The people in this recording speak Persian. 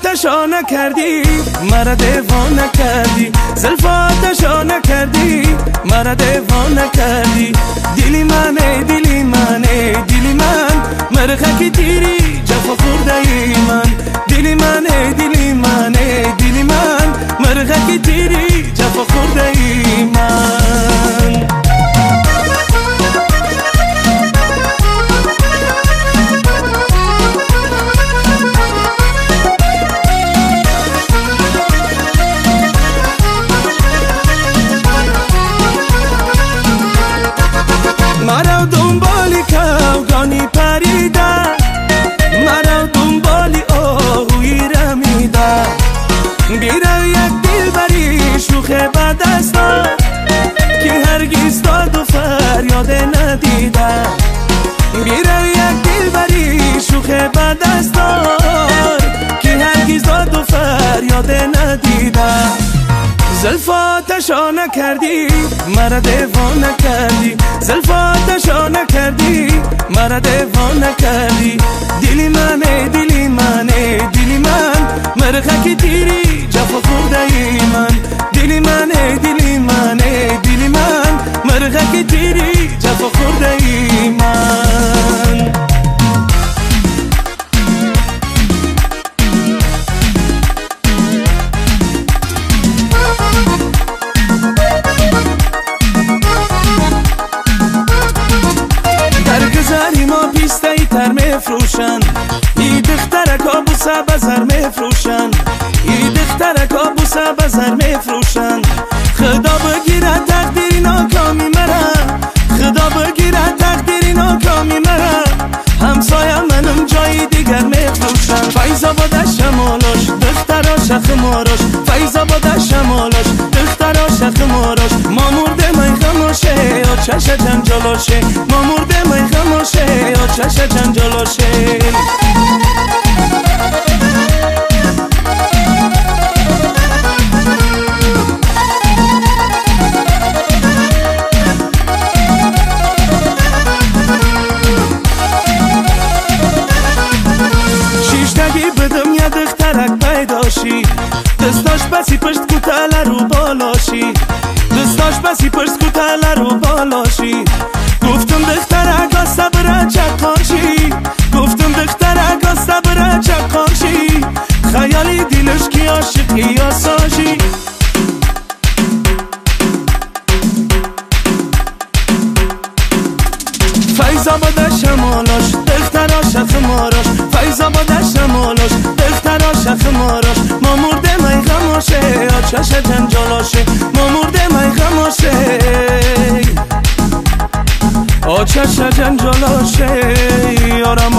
زلفاتشا نکردی مرا دیوانه کردی، زلفاتشا نکردی مرا دیوانه کردی. دلی منه دلی منه دلی من مرغکی تیری جفا خورده ای من. دلی منه دلی منه دلی من مرغکی تیری جفا خورده ای من. مرا دنبالی کوگانی پریده، مرا دنبالی آهوی رمیده. بیره یک دل بری شوخ بدستا که هرگز داد و فریاد ندیده. بیره یک دل بری شوخ بدستا که هرگز داد و فریاد ندیده. زلفاتشا نکردی مرا دیوانه کردی، زلفاتشا نکردی مرا دیوانه کردی. دلی منه دلی منه دلی من مرغکی تیری جفا خورده ای من. دلی منه دلی منه دلی من مرغکی تیری جفا خورده ای من. ما پیسته ای تر میفروشن، ای دخترک آبوسه بزر میفروشن، ای دخترک آبوسه بزر میفروشن. خدا بگیره تقدیری ناکامی مرا، خدا بگیره تقدیری ناکامی مرا. همسایه منم جای دیگر میفروشن. فیض‌آباد شمالاش دخترا شخ ماراش، فیض‌آباد شمالاش دخترا شخ ماراش. ما مرده می خموشه آتش جنجالاشه، ما مرده می خموشه آتش جنجالاشه. شیشتگی بدم یه دخترک پیداشی، دستاش بسی پشت کوتاله رو بالاشی، دستاش بسی پشت کوتاله رو بالاشی. گفتم دخترک آسته بره چکانشی، گفتم دخترک آسته بره چکانشی. خیالی دیلش کی عاشقی آساشی. فیض‌آباد شمالاش دخترا شخ ماراش، فیض‌آباد شمالاش دخترا شخ ماراش. ما مرده می خموشه آتش جنجالاشه، ما مرده می خموشه آتش جنجالاشه. یارم